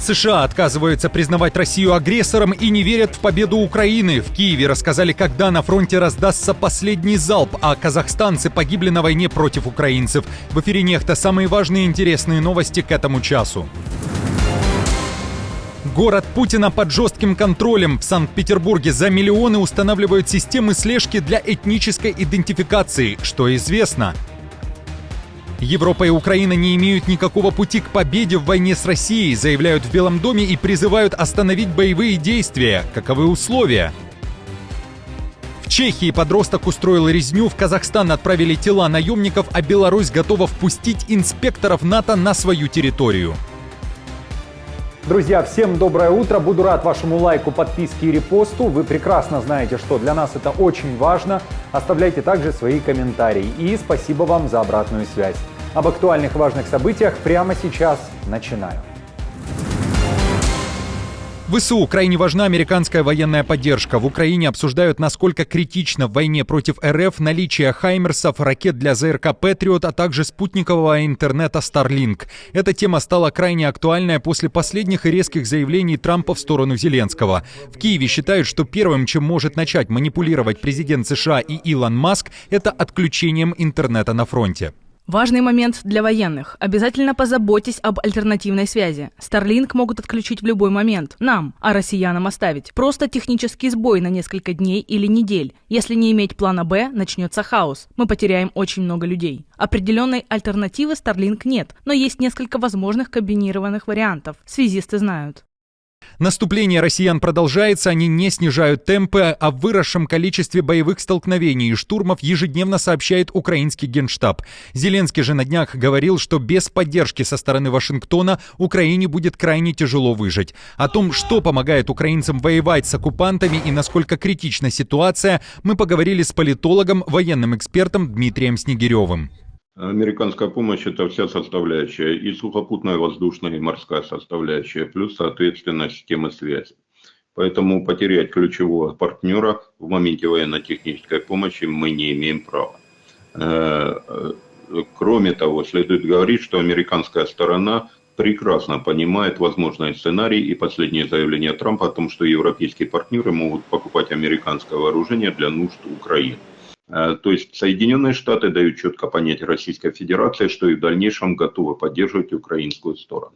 США отказываются признавать Россию агрессором и не верят в победу Украины. В Киеве рассказали, когда на фронте раздастся последний залп, а казахстанцы погибли на войне против украинцев. В эфире «Нехта» самые важные и интересные новости к этому часу. Город Путина под жестким контролем. В Санкт-Петербурге за миллионы устанавливают системы слежки для этнической идентификации. Что известно? Европа и Украина не имеют никакого пути к победе в войне с Россией, заявляют в Белом доме и призывают остановить боевые действия. Каковы условия? В Чехии подросток устроил резню, в Казахстан отправили тела наемников, а Беларусь готова впустить инспекторов НАТО на свою территорию. Друзья, всем доброе утро. Буду рад вашему лайку, подписке и репосту. Вы прекрасно знаете, что для нас это очень важно. Оставляйте также свои комментарии. И спасибо вам за обратную связь. Об актуальных важных событиях прямо сейчас начинаю. ВСУ крайне важна американская военная поддержка. В Украине обсуждают, насколько критично в войне против РФ наличие хаймерсов, ракет для ЗРК «Патриот», а также спутникового интернета Starlink. Эта тема стала крайне актуальной после последних и резких заявлений Трампа в сторону Зеленского. В Киеве считают, что первым, чем может начать манипулировать президент США и Илон Маск, это отключением интернета на фронте. Важный момент для военных. Обязательно позаботьтесь об альтернативной связи. Starlink могут отключить в любой момент. Нам, а россиянам оставить. Просто технический сбой на несколько дней или недель. Если не иметь плана «Б», начнется хаос. Мы потеряем очень много людей. Определенной альтернативы Starlink нет, но есть несколько возможных комбинированных вариантов. Связисты знают. Наступление россиян продолжается, они не снижают темпы, о выросшем количестве боевых столкновений и штурмов ежедневно сообщает украинский генштаб. Зеленский же на днях говорил, что без поддержки со стороны Вашингтона Украине будет крайне тяжело выжить. О том, что помогает украинцам воевать с оккупантами и насколько критична ситуация, мы поговорили с политологом, военным экспертом Дмитрием Снегиревым. Американская помощь – это вся составляющая, и сухопутная, воздушная, и морская составляющая, плюс, соответственно, системы связи. Поэтому потерять ключевого партнера в моменте военно-технической помощи мы не имеем права. Кроме того, следует говорить, что американская сторона прекрасно понимает возможные сценарии и последние заявления Трампа о том, что европейские партнеры могут покупать американское вооружение для нужд Украины. То есть Соединенные Штаты дают четко понять Российской Федерации, что и в дальнейшем готовы поддерживать украинскую сторону.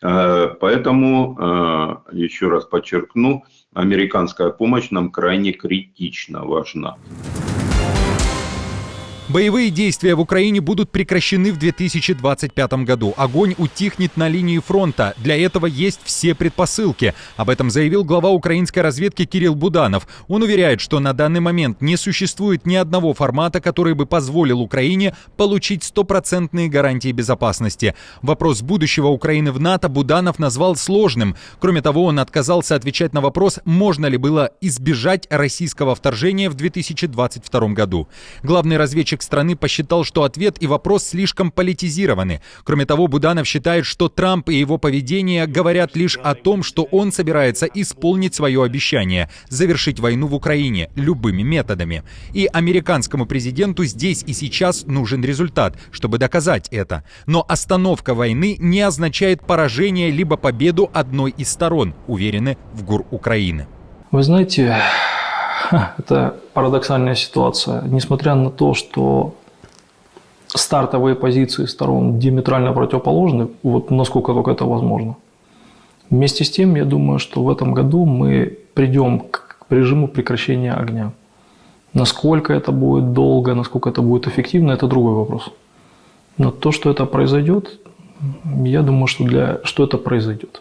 Поэтому, еще раз подчеркну, американская помощь нам крайне критично важна. Боевые действия в Украине будут прекращены в 2025 году. Огонь утихнет на линии фронта. Для этого есть все предпосылки. Об этом заявил глава украинской разведки Кирилл Буданов. Он уверяет, что на данный момент не существует ни одного формата, который бы позволил Украине получить стопроцентные гарантии безопасности. Вопрос будущего Украины в НАТО Буданов назвал сложным. Кроме того, он отказался отвечать на вопрос, можно ли было избежать российского вторжения в 2022 году. Главный разведчик страны посчитал, что ответ и вопрос слишком политизированы. Кроме того, Буданов считает, что Трамп и его поведение говорят лишь о том, что он собирается исполнить свое обещание – завершить войну в Украине любыми методами. И американскому президенту здесь и сейчас нужен результат, чтобы доказать это. Но остановка войны не означает поражение либо победу одной из сторон, уверены в ГУР Украины. Вы знаете, это парадоксальная ситуация. Несмотря на то, что стартовые позиции сторон диаметрально противоположны, вот насколько только это возможно. Вместе с тем, я думаю, что в этом году мы придем к режиму прекращения огня. Насколько это будет долго, насколько это будет эффективно, это другой вопрос. Но то, что это произойдет, я думаю, что это произойдет.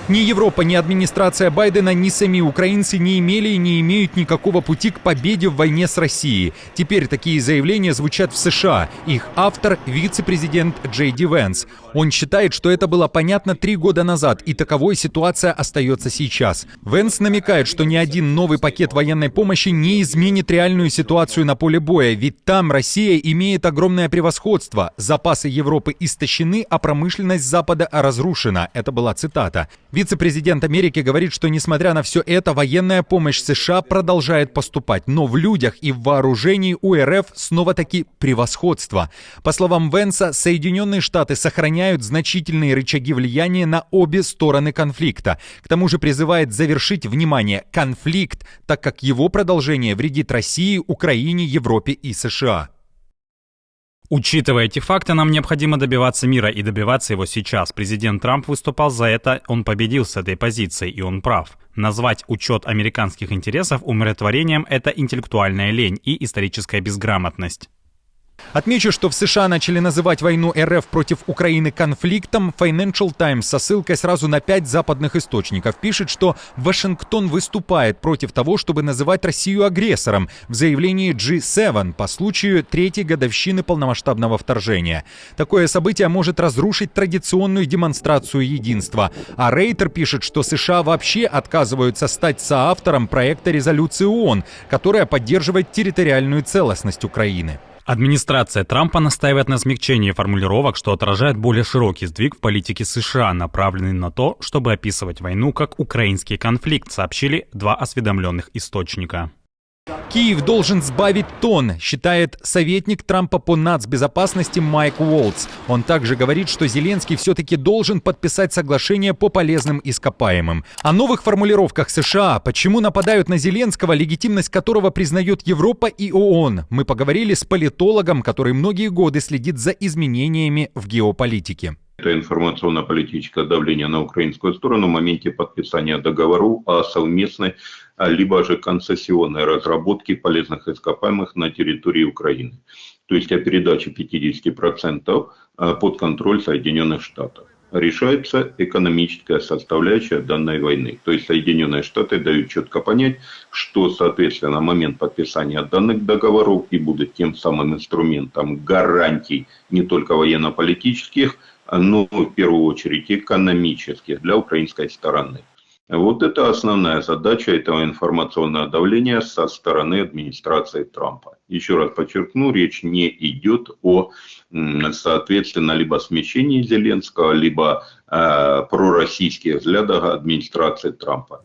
Ни Европа, ни администрация Байдена, ни сами украинцы не имели и не имеют никакого пути к победе в войне с Россией. Теперь такие заявления звучат в США. Их автор – вице-президент Джей Ди Венс. Он считает, что это было понятно 3 года назад, и таковой ситуация остается сейчас. Венс намекает, что ни один новый пакет военной помощи не изменит реальную ситуацию на поле боя, ведь там Россия имеет огромное превосходство. Запасы Европы истощены, а промышленность Запада разрушена. Это была цитата. Вице-президент Америки говорит, что несмотря на все это, военная помощь США продолжает поступать, но в людях и в вооружении у РФ снова-таки превосходство. По словам Венса, Соединенные Штаты сохраняют значительные рычаги влияния на обе стороны конфликта. К тому же призывает завершить, внимание, конфликт, так как его продолжение вредит России, Украине, Европе и США. Учитывая эти факты, нам необходимо добиваться мира и добиваться его сейчас. Президент Трамп выступал за это, он победил с этой позицией, и он прав. Назвать учет американских интересов умиротворением – это интеллектуальная лень и историческая безграмотность. Отмечу, что в США начали называть войну РФ против Украины конфликтом. Financial Times со ссылкой сразу на 5 западных источников пишет, что Вашингтон выступает против того, чтобы называть Россию агрессором в заявлении G7 по случаю 3-й годовщины полномасштабного вторжения. Такое событие может разрушить традиционную демонстрацию единства. А Рейтер пишет, что США вообще отказываются стать соавтором проекта резолюции ООН, которая поддерживает территориальную целостность Украины. Администрация Трампа настаивает на смягчении формулировок, что отражает более широкий сдвиг в политике США, направленный на то, чтобы описывать войну как украинский конфликт, сообщили 2 осведомленных источника. Киев должен сбавить тон, считает советник Трампа по нацбезопасности Майк Уолтс. Он также говорит, что Зеленский все-таки должен подписать соглашение по полезным ископаемым. О новых формулировках США, почему нападают на Зеленского, легитимность которого признает Европа и ООН, мы поговорили с политологом, который многие годы следит за изменениями в геополитике. Это информационно-политическое давление на украинскую сторону в моменте подписания договоров о совместной, либо же концессионной разработке полезных ископаемых на территории Украины. То есть о передаче 50% под контроль Соединенных Штатов. Решается экономическая составляющая данной войны. То есть Соединенные Штаты дают четко понять, что, соответственно, момент подписания данных договоров и будет тем самым инструментом гарантий не только военно-политических, но в первую очередь экономических для украинской стороны. Вот это основная задача этого информационного давления со стороны администрации Трампа. Еще раз подчеркну, речь не идет о, соответственно, либо смещении Зеленского, либо пророссийских взглядах администрации Трампа.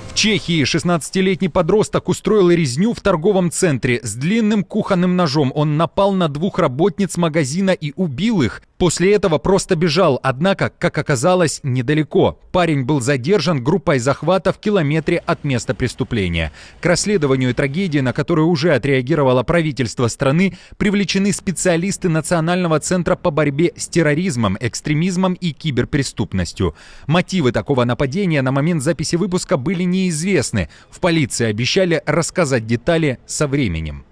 В Чехии 16-летний подросток устроил резню в торговом центре. С длинным кухонным ножом он напал на 2 работниц магазина и убил их. После этого просто бежал, однако, как оказалось, недалеко. Парень был задержан группой захвата в километре от места преступления. К расследованию трагедии, на которую уже отреагировало правительство страны, привлечены специалисты Национального центра по борьбе с терроризмом, экстремизмом и киберпреступностью. Мотивы такого нападения на момент записи выпуска были неизвестны. В полиции обещали рассказать детали со временем.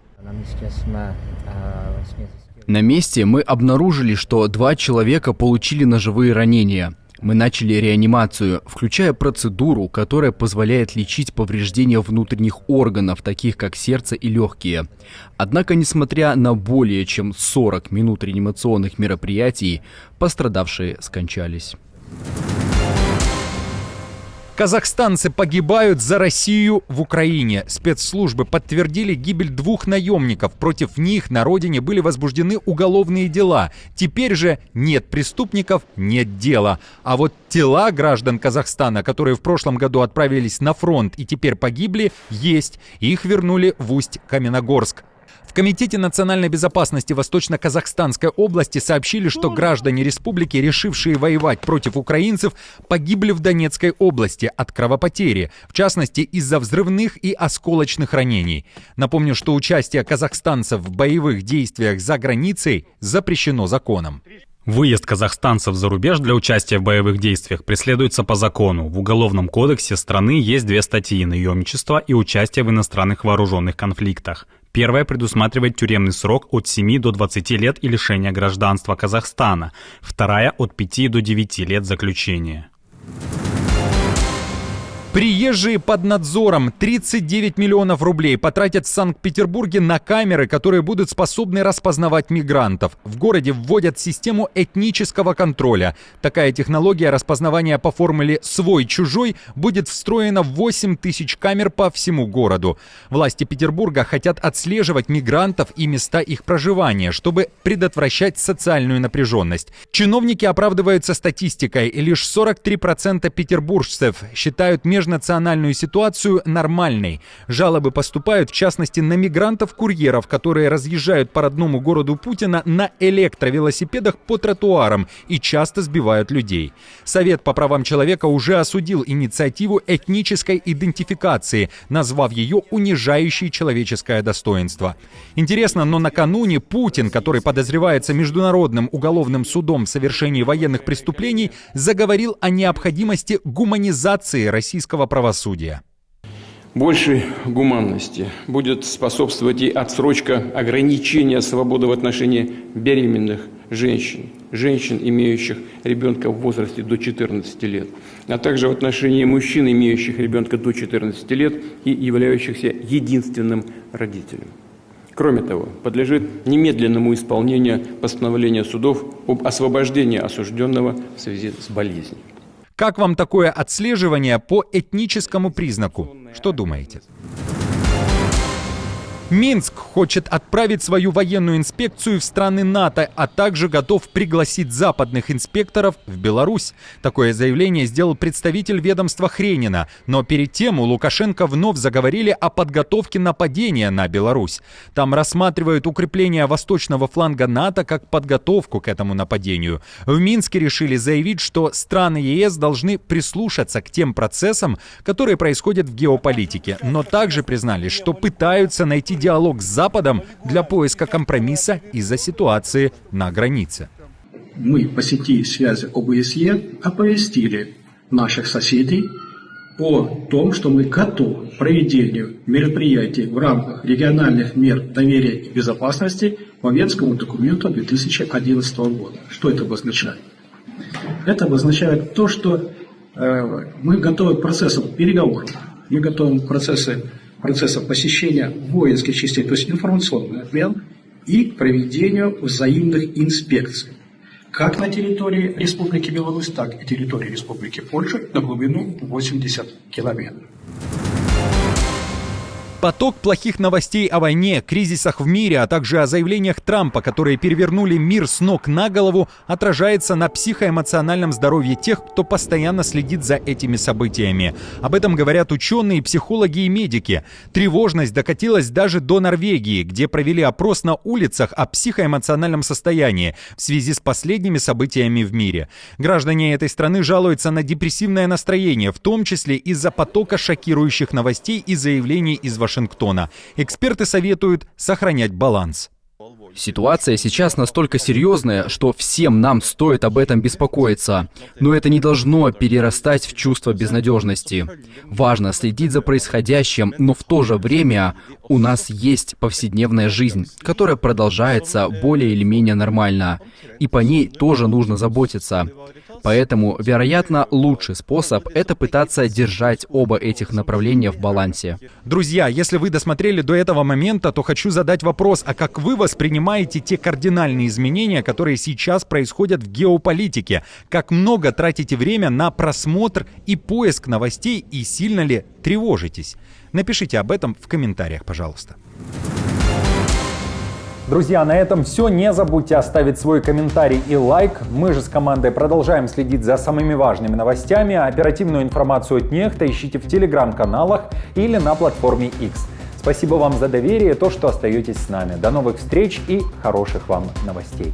На месте мы обнаружили, что 2 человека получили ножевые ранения. Мы начали реанимацию, включая процедуру, которая позволяет лечить повреждения внутренних органов, таких как сердце и легкие. Однако, несмотря на более чем 40 минут реанимационных мероприятий, пострадавшие скончались. Казахстанцы погибают за Россию в Украине. Спецслужбы подтвердили гибель 2 наемников. Против них на родине были возбуждены уголовные дела. Теперь же нет преступников, нет дела. А вот тела граждан Казахстана, которые в прошлом году отправились на фронт и теперь погибли, есть. Их вернули в Усть-Каменогорск. В Комитете национальной безопасности Восточно-Казахстанской области сообщили, что граждане республики, решившие воевать против украинцев, погибли в Донецкой области от кровопотери, в частности из-за взрывных и осколочных ранений. Напомню, что участие казахстанцев в боевых действиях за границей запрещено законом. Выезд казахстанцев за рубеж для участия в боевых действиях преследуется по закону. В Уголовном кодексе страны есть 2 статьи: наемничество и участие в иностранных вооруженных конфликтах. Первая предусматривает тюремный срок от 7 до 20 лет и лишения гражданства Казахстана. Вторая – от 5 до 9 лет заключения. Приезжие под надзором. 39 миллионов рублей потратят в Санкт-Петербурге на камеры, которые будут способны распознавать мигрантов. В городе вводят систему этнического контроля. Такая технология распознавания по формуле «свой-чужой» будет встроена в 8 тысяч камер по всему городу. Власти Петербурга хотят отслеживать мигрантов и места их проживания, чтобы предотвращать социальную напряженность. Чиновники оправдываются статистикой. Лишь 43% петербуржцев считают межнациональную ситуацию нормальной. Жалобы поступают, в частности, на мигрантов-курьеров, которые разъезжают по родному городу Путина на электровелосипедах по тротуарам и часто сбивают людей. Совет по правам человека уже осудил инициативу этнической идентификации, назвав ее унижающей человеческое достоинство. Интересно, но накануне Путин, который подозревается Международным уголовным судом в совершении военных преступлений, заговорил о необходимости гуманизации российского правосудия. Большей гуманности будет способствовать и отсрочка ограничения свободы в отношении беременных женщин, имеющих ребенка в возрасте до 14 лет, а также в отношении мужчин, имеющих ребенка до 14 лет и являющихся единственным родителем. Кроме того, подлежит немедленному исполнению постановления судов об освобождении осужденного в связи с болезнью. Как вам такое отслеживание по этническому признаку? Что думаете? Минск хочет отправить свою военную инспекцию в страны НАТО, а также готов пригласить западных инспекторов в Беларусь. Такое заявление сделал представитель ведомства Хренина. Но перед тем у Лукашенко вновь заговорили о подготовке нападения на Беларусь. Там рассматривают укрепление восточного фланга НАТО как подготовку к этому нападению. В Минске решили заявить, что страны ЕС должны прислушаться к тем процессам, которые происходят в геополитике, но также признали, что пытаются найти диалог с Западом для поиска компромисса из-за ситуации на границе. Мы по сети связи ОБСЕ оповестили наших соседей о том, что мы готовы к проведению мероприятий в рамках региональных мер доверия и безопасности по Венскому документу 2011 года. Что это обозначает? Это обозначает то, что мы готовы к процессам переговоров, мы готовы к процессам посещения воинских частей, то есть информационный обмен, и к проведению взаимных инспекций. Как на территории Республики Беларусь, так и территории Республики Польша на глубину 80 километров. Поток плохих новостей о войне, кризисах в мире, а также о заявлениях Трампа, которые перевернули мир с ног на голову, отражается на психоэмоциональном здоровье тех, кто постоянно следит за этими событиями. Об этом говорят ученые, психологи и медики. Тревожность докатилась даже до Норвегии, где провели опрос на улицах о психоэмоциональном состоянии в связи с последними событиями в мире. Граждане этой страны жалуются на депрессивное настроение, в том числе из-за потока шокирующих новостей и заявлений из Вашингтона. Эксперты советуют сохранять баланс. Ситуация сейчас настолько серьезная, что всем нам стоит об этом беспокоиться. Но это не должно перерастать в чувство безнадежности. Важно следить за происходящим, но в то же время у нас есть повседневная жизнь, которая продолжается более или менее нормально. И по ней тоже нужно заботиться. Поэтому, вероятно, лучший способ – это пытаться держать оба этих направления в балансе. Друзья, если вы досмотрели до этого момента, то хочу задать вопрос, а как вы воспринимаете те кардинальные изменения, которые сейчас происходят в геополитике? Как много тратите время на просмотр и поиск новостей, и сильно ли тревожитесь? Напишите об этом в комментариях, пожалуйста. Друзья, на этом все. Не забудьте оставить свой комментарий и лайк. Мы же с командой продолжаем следить за самыми важными новостями. Оперативную информацию от Нехта ищите в телеграм-каналах или на платформе X. Спасибо вам за доверие и то, что остаетесь с нами. До новых встреч и хороших вам новостей.